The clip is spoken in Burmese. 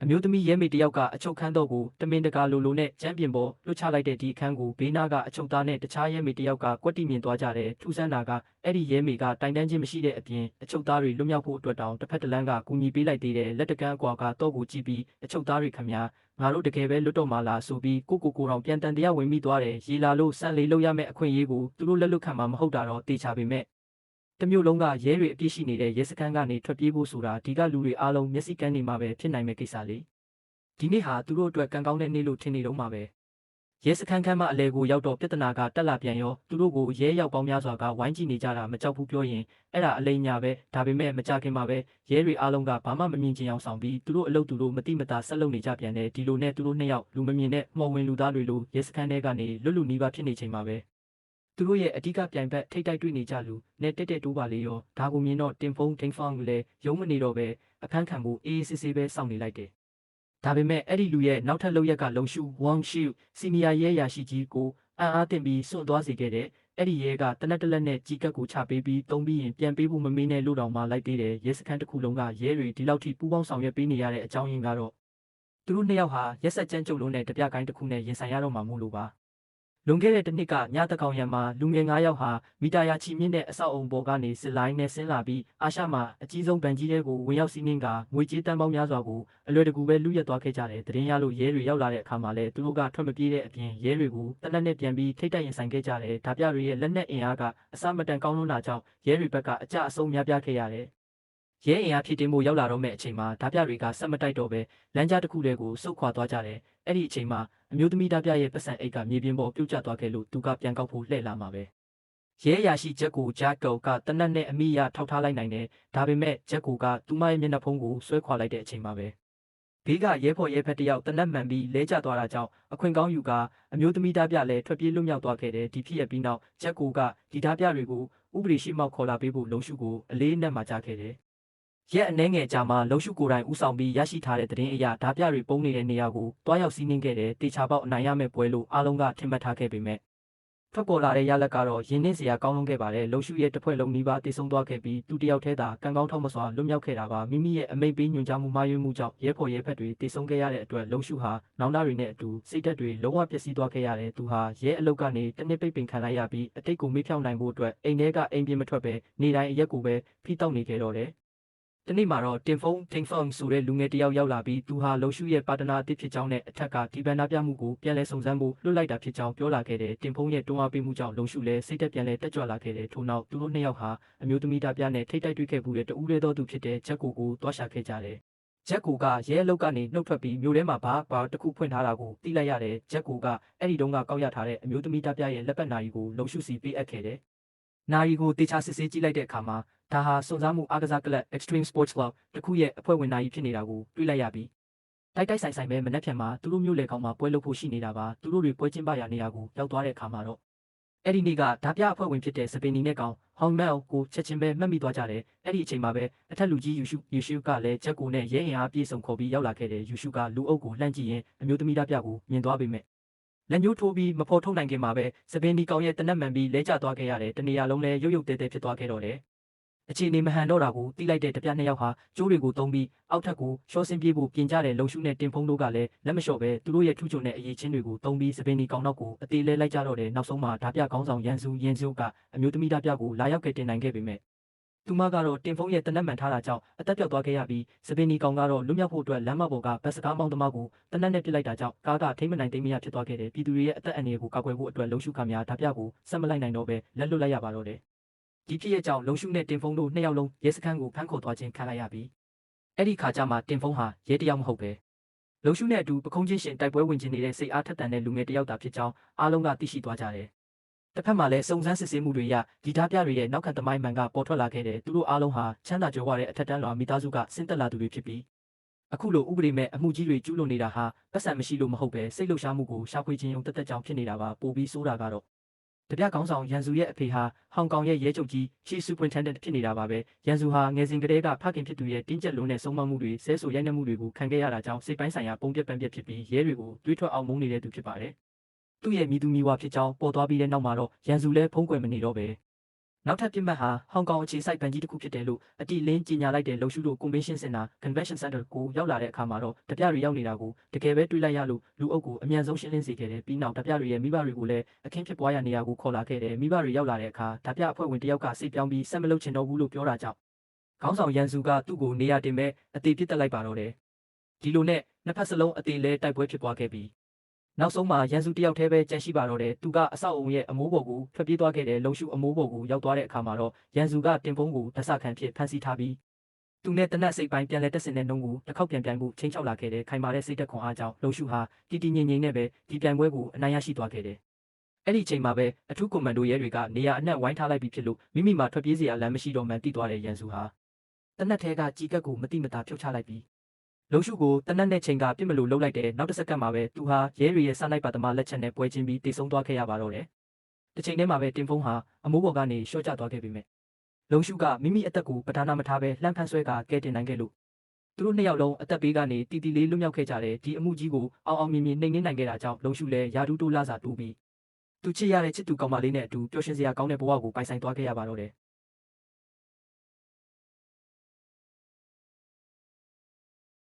မျိုးသမီးရဲမေတယောက်ကအချုပ်ခန်းတော့ကိုတမင်တကာလိုနဲ့ကျမ်းပြင်ပေါ်လွှတ်ချလိုက်တဲ့ဒီအခန်းကိုဘေးနားကအချုပ်သားနဲ့တခြားရဲမေတယောက်ကကွက်တိမြင်သွားကြတယ်ထူးဆန်းတာကအဲ့ဒီရဲမေကတိုင်တန်းချင်းမရှိတဲ့အပြင်အချုပ်သားတွေလွတ်မြောက်ဖို့အတွက်တောင်တစ်ဖက်တစ်လမ်းကကူညီပေးလိုက်သေးတယ်လက်တကမ်းအကွာကတော့ကိုကြည့်ပြီးအချုပ်သားတွေခမညာငါတို့တကယ်ပဲလွတ်တော့မှလားဆိုပြီးကိုတော်ပြန်တန်တရားဝင်မိသွားတယ်ရေလာလို့စံလေးလောက်ရမယ့်အခွင့်အရေးကိုသူတို့လက်လွတ်ခံမှာမဟုတ်တာတော့တေချာပေမဲ့တမျိုးလုံးကရဲတွေအပြစ်ရှိနေတဲ့ရဲစခန်းကနေထွက်ပြေးဖို့ဆိုတာဒီကလူတွေအားလုံးမျက်စိကန်းနေမှာပဲဖြစ်နိုင်မယ့်ကိစ္စလေဒီနေ့ဟာသူတို့အတွက်ကံကောင်းတဲ့နေ့လို့ထင်နေတော့မှာပဲရဲစခန်းခန်းမှအလဲကိုရောက်တော့ပြဿနာကတက်လာပြန်ရောသူတို့ကိုရဲရောက်ပေါင်းများစွာကဝိုင်းကြည့်နေကြတာမကြောက်ဘူးပြောရင်အဲ့ဒါအလိမ်ညာပဲဒါပေမဲ့မကြခင်မှာပဲရဲတွေအားလုံးကဘာမှမမြင်ချင်အောင်ဆောင်ပြီးသူတို့အလုပ်သူတို့မတိမတာဆက်လုပ်နေကြပြန်တယ်ဒီလိုနဲ့သူတို့နှစ်ယောက်လူမမြင်တဲ့မော်ဝင်လူသားတွေလိုရဲစခန်းထဲကနေလွတ်လူနီးပါးဖြစ်နေချိန်မှာပဲသူတို့ရဲ့အဓိကပြိုင်ဘက်ထိတ်တိုက်တွေ့နေကြလူနဲ့တက်တိုးပါလေရောဒါကိုမြင်တော့တင်ဖုန်းဒိန်ဖောင်းလည်းရုံးမနေတော့ပဲအခန်းခံဖို့အေးအေးဆေးဆေးပဲစောင့်နေလိုက်တယ်ဒါပေမဲ့အဲ့ဒီလူရဲ့နောက်ထပ်လုပ်ရက်ကလုံရှုဝမ်ရှူစီနီယာရဲရာရှိကြီးကိုအံ့အားသင့်ပြီးစွန့်သွားစေခဲ့တဲ့အဲ့ဒီရဲကတနက်တလက်နဲ့ကြီးကပ်ကိုချပေးပြီးတုံးပြီးရင်ပြန်ပေးဖို့မမေးနဲ့လို့တောင်မှလိုက်သေးတယ်ရဲစခန်းတစ်ခုလုံးကရဲတွေဒီလောက်ထိပူးပေါင်းဆောင်ရွက်ပေးနေရတဲ့အကြောင်းရင်းကတော့သူတို့နှစ်ယောက်ဟာရက်ဆက်ကြမ်းကြုတ်လုံးနဲ့တပြကိုင်းတစ်ခုနဲ့ရင်ဆိုင်ရတော့မှာမို့လို့ပါလွန်ခဲ့တဲ့တစ်နှစ်ကညတကောင်ရံမှာလူငယ်9ယောက်ဟာမီတာယာချီမြင့်တဲ့အဆောက်အုံပေါ်ကနေစစ်လိုင်းနဲ့ဆင်းလာပြီးအာရှမှာအကြီးဆုံးဗန်ကြီးတွေကိုဝင်ရောက်စီးနင်းကငွေကြေးတန်ပေါင်းများစွာကိုအလွယ်တကူပဲလူရက်သွားခဲ့ကြတယ်။သတင်းရလို့ရဲတွေရောက်လာတဲ့အခါမှာလည်းသူတို့ကထွက်မပြေးတဲ့အပြင်ရဲတွေကိုတနက်နဲ့ပြန်ပြီးထိတ်တိုက်ရင်ဆိုင်ခဲ့ကြတယ်။ဒါပြတွေရဲ့လက်နက်အင်အားကအစမတန်ကောင်းလွန်းတာကြောင့်ရဲတွေဘက်ကအကြအဆုံးများပြားခဲ့ရတယ်။ရဲအင်အားဖြစ်တင်မှုရောက်လာတော့မဲ့အချိန်မှာဓာပြတွေကဆက်မတိုက်တော့ပဲလမ်းကြားတစ်ခုတည်းကိုစုတ်ခွာသွားကြတယ်။အဲ့ဒီအချိန်မှာအမျိုးသမီးဓာပြရဲ့ပတ်စံအိတ်ကမြေပြင်ပေါ်ပြုတ်ကျသွားခဲ့လို့သူကပြန်ကောက်ဖို့လှည့်လာမှာပဲ။ရဲအရာရှိဂျက်ကိုဂျက်ကောကတနက်နဲ့အမိရထောက်ထားလိုက်နိုင်တယ်။ဒါပေမဲ့ဂျက်ကိုကသူမရဲ့မျက်နှာဖုံးကိုဆွဲခွာလိုက်တဲ့အချိန်မှာပဲဘေးကရဲဖော်ရဲဖက်တယောက်တနက်မှန်ပြီးလဲကျသွားတာကြောင့်အခွင့်ကောင်းယူကအမျိုးသမီးဓာပြလည်းထွက်ပြေးလွတ်မြောက်သွားခဲ့တယ်။ဒီဖြစ်ရပြီးနောက်ဂျက်ကိုကဒီဓာပြတွေကိုဥပဒေရှိမှောက်ခေါ်လာပေးဖို့လုံရှုကိုအလေးနက်မှကြားခဲ့တယ်။ရက်အနှဲငယ်ကြာမှလုံရှုကိုယ်တိုင်ဦးဆောင်ပြီးရရှိထားတဲ့သတင်းအရဓာပြတွေပုံနေတဲ့နေရာကိုတွားရောက်စီးနှင်းခဲ့တယ်တေချာပေါက်အနိုင်ရမယ့်ပွဲလို့အားလုံးကထင်မှတ်ထားခဲ့ပေမဲ့ထွက်ပေါ်လာတဲ့ရလဒ်ကတော့ရင်းနှင်းစရာကောင်းလွန်းခဲ့ပါတယ်လုံရှုရဲ့တစ်ဖွဲ့လုံးနီးပါးတည်ဆုံသွားခဲ့ပြီးသူတယောက်တည်းသာကံကောင်းထောက်မစွာလွတ်မြောက်ခဲ့တာပါမိမိရဲ့အမိတ်ပေးညွှန်ကြားမှုမှားယွင်းမှုကြောင့်ရဲဖော်ရဲဖက်တွေတည်ဆုံခဲ့ရတဲ့အတွက်လုံရှုဟာနောင်တတွေနဲ့အတူစိတ်ဓာတ်တွေလုံးဝပျက်စီးသွားခဲ့ရတယ်သူဟာရဲအလုပ်ကနေတစ်နှစ်ပိတ်ပင်ခံလိုက်ရပြီးအတိတ်ကိုမေ့ဖြောင်းနိုင်ဖို့အတွက်အိမ်ထဲကအိမ်ပြင်မထွက်ပဲနေတိုင်းအရက်ကိုပဲဖိတောက်နေခဲ့တော့တယ်တနေ့မှာတော့တင်ဖုန်းဆိုတဲ့လူငယ်တယောက်ရောက်လာပြီးသူဟာလုံရှုရဲ့ပါတနာအသစ်ဖြစ်ကြောင်းနဲ့အထက်ကဒီဗန်နာပြမှုကိုပြန်လဲစုံစမ်းဖို့လွှတ်လိုက်တာဖြစ်ကြောင်းပြောလာခဲ့တယ်တင်ဖုန်းရဲ့တွန်းအားပေးမှုကြောင့်လုံရှုလည်းစိတ်သက်ပြန်လဲတက်ကြွလာခဲ့တယ်ထို့နောက်သူတို့နှစ်ယောက်ဟာအမျိုးသမီးသားပြနဲ့ထိတ်တိုက်တွေ့ခဲ့မှုတဲ့တူးရဲတော်သူဖြစ်တဲ့ဂျက်ကိုတွားရှာခဲ့ကြတယ်ဂျက်ကိုကရဲအလုပ်ကနေနှုတ်ထွက်ပြီးမြို့ထဲမှာဘာတစ်ခုဖွင့်ထားတာကိုသိလိုက်ရတယ်ဂျက်ကိုကအဲ့ဒီတုန်းကကောက်ရထားတဲ့အမျိုးသမီးသားပြရဲ့လက်ပတ်နာရီကိုလုံရှုစီပေးအပ်ခဲ့တယ်နာရီကိုတေချာစစ်ဆေးကြည့်လိုက်တဲ့အခါမှာဒါဟာစွန့်စားမှုအားကစားကလပ် Extreme Sports Club တခုရဲ့အဖွဲ့ဝင်နာရီဖြစ်နေတာကိုတွေ့လိုက်ရပြီးတိုက်ဆိုင်ပဲမနှက်ဖြန်မှာသူတို့မျိုးလေကောင်မှာပွဲလုပ်ဖို့ရှိနေတာပါသူတို့တွေပွဲကျင်းပရာနေရာကိုရောက်သွားတဲ့အခါမှာတော့အဲ့ဒီနေ့ကဓာပြအဖွဲ့ဝင်ဖြစ်တဲ့စပင်နီနဲ့ကောင်ဟောင်မဲကိုချက်ချင်းပဲမှတ်မိသွားကြတယ်အဲ့ဒီအချိန်မှာပဲအထက်လူကြီးယူရှုကလည်းဂျက်ကိုနဲ့ရဲအင်အားပြေဆုံးခေါ်ပြီးရောက်လာခဲ့တယ်ယူရှုကလူအုပ်ကိုလှမ်းကြည့်ရင်အမျိုးသမီးဓာပြကိုမြင်သွားပေမဲ့လက်ညှိုးထိုးပြီးမဖော်ထုတ်နိုင်ခင်မှာပဲစပင်နီကောင်ရဲ့တနက်မှန်ပြီးလဲကျသွားခဲ့ရတယ်တနေရာလုံးလဲရုပ်တဲဖြစ်သွားခဲ့တော့တယ်အခြေအနေမဟန်တော့တာကိုတိလိုက်တဲ့တပြနှစ်ယောက်ဟာကျိုးတွေကိုတုံးပြီးအောက်ထပ်ကိုရှော့ဆင်းပြေးဖို့ပြင်ကြတဲ့လုံရှုနဲ့တင်ဖုံးတို့ကလည်းလက်မလျှော့ပဲသူတို့ရဲ့ထူးချွန်တဲ့အရေးချင်းတွေကိုတုံးပြီးစပင်နီကောင်နောက်ကိုအသေးလဲလိုက်ကြတော့တယ်နောက်ဆုံးမှာဓာပြကောင်းဆောင်ရန်စုကအမျိုးသမီးဓာပြကိုလာရောက်ခဲ့တင်နိုင်ခဲ့ပေမဲ့သူမကတော့တင်ဖုံးရဲ့တနက်မှန်ထားတာကြောင့်အသက်ပြောက်သွားခဲ့ရပြီးစပင်နီကောင်ကတော့လွတ်မြောက်ဖို့အတွက်လမ်းမပေါ်ကဘတ်စကားမောင်းသမားကိုတနက်နဲ့ပစ်လိုက်တာကြောင့်ကားကထိမ့်မနိုင်သိမ်းမရဖြစ်သွားခဲ့တယ်ပြည်သူတွေရဲ့အသက်အန္တရာယ်ကိုကာကွယ်ဖို့အတွက်လုံရှုခများဓာပြကိုဆက်မလိုက်နိုင်တော့ပဲလက်လွတ်လိုက်ရပါတော့တယ်ဒီဖြစ်ရဲ့ကြောင့်လုံရှုနဲ့တင်ဖုံးတို့နှစ်ယောက်လုံးရဲစခန်းကိုဖမ်းခေါ်သွားခြင်းခံလိုက်ရပြီးအဲ့ဒီခါကျမှတင်ဖုံးဟာရဲတယောက်မဟုတ်ပဲလုံရှုနဲ့အတူပခုံးချင်းရှင်တိုက်ပွဲဝင်ခြင်းနေတဲ့စိတ်အားထက်သန်တဲ့လူငယ်တယောက်သာဖြစ်ကြောင်းအားလုံးကသိရှိသွားကြတယ်တစ်ဖက်မှာလည်းစုံစမ်းစစ်ဆေးမှုတွေရဒီဓာပြတွေရဲ့နောက်ခံသမိုင်းမှန်ကပေါ်ထွက်လာခဲ့တယ်သူတို့အားလုံးဟာချမ်းသာကြွယ်ဝတဲ့အထက်တန်းလွှာမိသားစုကဆင်းသက်လာသူတွေဖြစ်ပြီးအခုလိုဥပဒေမဲ့အမှုကြီးတွေကျူးလွန်နေတာဟာပတ်စံမရှိလို့မဟုတ်ပဲစိတ်လှုပ်ရှားမှုကိုရှာဖွေခြင်းုံတက်ကြောင်ဖြစ်နေတာပါပိုပြီးဆိုးတာကတော့တပြကောင်းဆောင်ရန်စုရဲ့အဖေဟာဟောင်ကောင်ရဲ့ရဲချုပ်ကြီး Chief Superintendent ဖြစ်နေတာပါပဲရန်စုဟာငယ်စဉ်ကတည်းကဖခင်ဖြစ်သူရဲ့တင်းကျပ်လွန်းတဲ့ဆုံးမမှုတွေဆဲဆိုရိုက်နှက်မှုတွေကိုခံခဲ့ရတာကြောင့်စိတ်ပိုင်းဆိုင်ရာပုံပြက်ပန်းပြက်ဖြစ်ပြီးရဲတွေကိုတွေးထွက်အောင်မုန်းနေတဲ့သူဖြစ်ပါတယ်သူ့ရဲ့မိသူမိဝါဖြစ်ကြောင်းပေါ်သွားပြီးတဲ့နောက်မှာတော့ရန်စုလည်းဖုံးကွယ်မနေတော့ပဲ နောက်ထပ်ပြစ်မှတ်ဟာဟောင်ကောင်အခြေစိုက်ဗန်ကြီးတစ်ခုဖြစ်တယ်လို့အတီလင်းကြီးညာလိုက်တဲ့လုံရှုတို့ Convention Center Convention Center ကိုရောက်လာတဲ့အခါမှာတော့တပြတွေရောက်နေတာကိုတကယ်ပဲတွေးလိုက်ရလို့လူအုပ်ကိုအမြန်ဆုံးရှင်းလင်းစေခဲ့တယ်ပြီးနောက်တပြတွေရဲ့မိဘတွေကိုလည်းအခင်းဖြစ်ပွားရနေရာကိုခေါ်လာခဲ့တယ်မိဘတွေရောက်လာတဲ့အခါတပြအဖွဲ့ဝင်တယောက်ကစိတ်ပြောင်းပြီးဆက်မလုပ်ချင်တော့ဘူးလို့ပြောတာကြောင့်ခေါင်းဆောင်ရန်စုကသူ့ကိုနေရာတင်မဲ့အသေးပြစ်တက်လိုက်ပါတော့တယ်ဒီလိုနဲ့နှစ်ဖက်စလုံးအသေးလဲတိုက်ပွဲဖြစ်ပွားခဲ့ပြီးနောက်ဆုံးမှာရန်စုတယောက်တည်းပဲကြန့်ရှိပါတော့တယ်သူကအဆောက်အုံရဲ့အမိုးပေါ်ကိုထွက်ပြေးသွားခဲ့တယ်လုံရှုအမိုးပေါ်ကိုရောက်သွားတဲ့အခါမှာတော့ရန်စုကတင်ဖုံးကိုဓဆခံဖြစ်ဖမ်းဆီးထားပြီးသူနဲ့တနက်စိတ်ပိုင်းပြန်လဲတက်ဆင်တဲ့နှုံးကိုတစ်ခေါက်ပြန်မှုချင်းချောက်လာခဲ့တယ်ခိုင်မာတဲ့စိတ်သက်ခွန်အားကြောင့်လုံရှုဟာတီတီငင်ငင်နဲ့ပဲဒီပြိုင်ပွဲကိုအနိုင်ရရှိသွားခဲ့တယ်အဲ့ဒီချိန်မှာပဲအထူးကွန်မန်ဒိုရဲတွေကနေရာအနှံ့ဝိုင်းထားလိုက်ပြီးဖြစ်လို့မိမိမှာထွက်ပြေးစရာလမ်းမရှိတော့မှန်းသိသွားတဲ့ရန်စုဟာတနက်ထဲကကြီးကက်ကိုမတိမတာဖြုတ်ချလိုက်ပြီးလုံရှုကိုတနက်နဲ့ချိန်ကပြစ်မလို့လှုပ်လိုက်တယ်နောက်တစ်စက္ကန့်မှာပဲသူဟာရဲတွေရဲ့စနိုက်ပါသမားလက်ချက်နဲ့ပွဲချင်းပြီးတိတ်ဆုံးသွားခဲ့ရပါတော့တယ်တစ်ချိန်တည်းမှာပဲတင်ဖုံးဟာအမိုးပေါ်ကနေရှော့ကျသွားခဲ့ပေမဲ့လုံရှုကမိမိအသက်ကိုပဓာနာမထားပဲလှမ်းဖမ်းဆွဲကကဲတင်နိုင်ခဲ့လို့သူတို့နှစ်ယောက်လုံးအသက်ပေးကနေတီတီလေးလွတ်မြောက်ခဲ့ကြတယ်ဒီအမှုကြီးကိုအောင်မြင်နှိမ်နှင်းနိုင်ခဲ့တာကြောင့်လုံရှုလည်းယာဒူးတိုးလာစာတိုးပြီးသူချစ်ရတဲ့ချစ်သူကောင်မလေးနဲ့အတူပျော်ရွှင်စရာကောင်းတဲ့ဘဝကိုပိုင်ဆိုင်သွားခဲ့ရပါတော့တယ်